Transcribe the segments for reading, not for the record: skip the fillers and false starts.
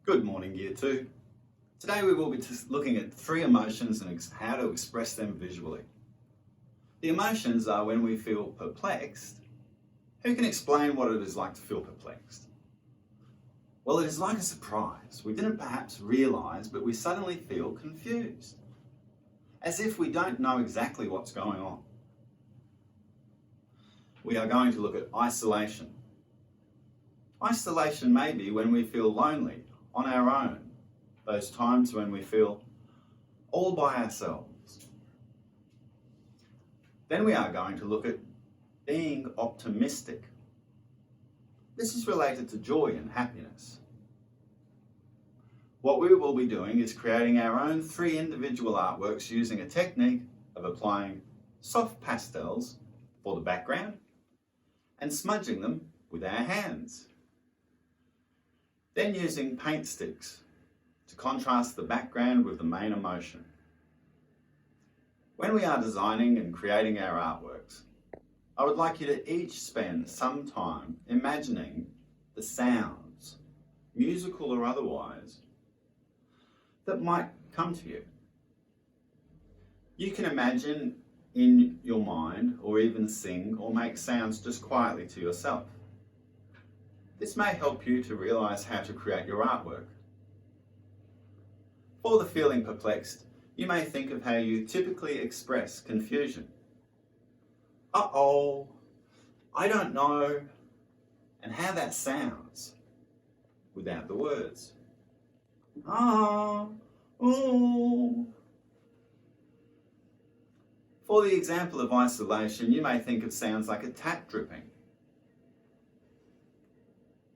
Good morning, Year 2. Today we will be looking at 3 emotions and how to express them visually. The emotions are when we feel perplexed. Who can explain what it is like to feel perplexed? Well, it is like a surprise. We didn't perhaps realise, but we suddenly feel confused. As if we don't know exactly what's going on. We are going to look at isolation. Isolation may be when we feel lonely, on our own. Those times when we feel all by ourselves. Then we are going to look at being optimistic. This is related to joy and happiness. What we will be doing is creating our own 3 individual artworks using a technique of applying soft pastels for the background and smudging them with our hands. Then using paint sticks to contrast the background with the main emotion. When we are designing and creating our artworks, I would like you to each spend some time imagining the sounds, musical or otherwise, that might come to you. You can imagine in your mind or even sing or make sounds just quietly to yourself. This may help you to realise how to create your artwork. For the feeling perplexed, you may think of how you typically express confusion. Uh-oh, I don't know, and how that sounds without the words. Ah, ooh. For the example of isolation, you may think of sounds like a tap dripping.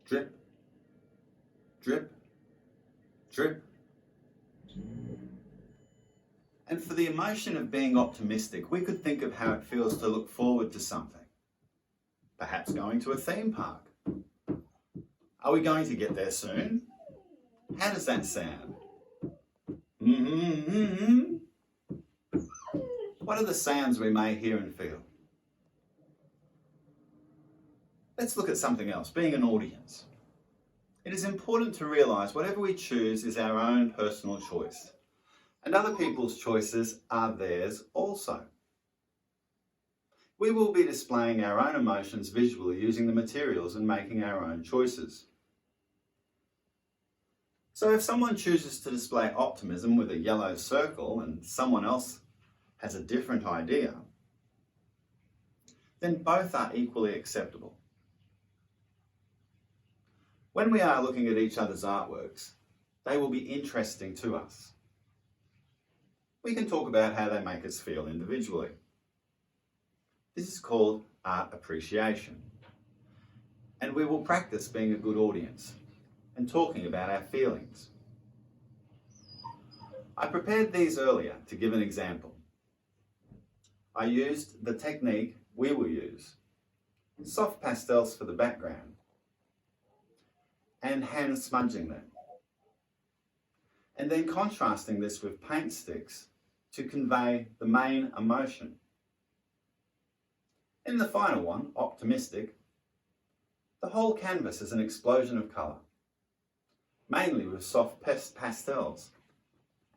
Drip, drip, drip. And for the emotion of being optimistic, we could think of how it feels to look forward to something. Perhaps going to a theme park. Are we going to get there soon? How does that sound? What are the sounds we may hear and feel? Let's look at something else, being an audience. It is important to realise whatever we choose is our own personal choice, and other people's choices are theirs also. We will be displaying our own emotions visually using the materials and making our own choices. So if someone chooses to display optimism with a yellow circle and someone else has a different idea, then both are equally acceptable. When we are looking at each other's artworks, they will be interesting to us. We can talk about how they make us feel individually. This is called art appreciation. And we will practice being a good audience and talking about our feelings. I prepared these earlier to give an example. I used the technique we will use, soft pastels for the background, and hand smudging them. And then contrasting this with paint sticks to convey the main emotion. In the final one, optimistic, the whole canvas is an explosion of colour, mainly with soft pastels,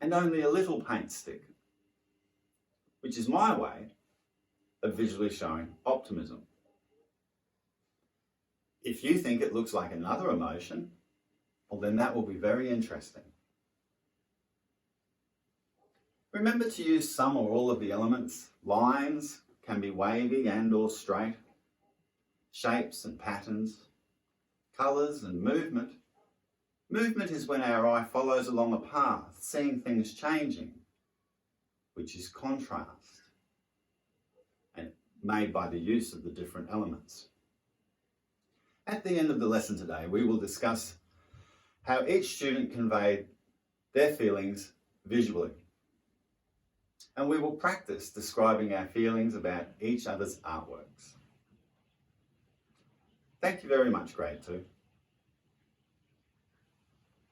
and only a little paint stick, which is my way of visually showing optimism. If you think it looks like another emotion, well then that will be very interesting. Remember to use some or all of the elements. Lines can be wavy and or straight. Shapes and patterns. Colours and movement. Movement is when our eye follows along a path, seeing things changing, which is contrast, and made by the use of the different elements. At the end of the lesson today, we will discuss how each student conveyed their feelings visually. And we will practice describing our feelings about each other's artworks. Thank you very much, Grade 2.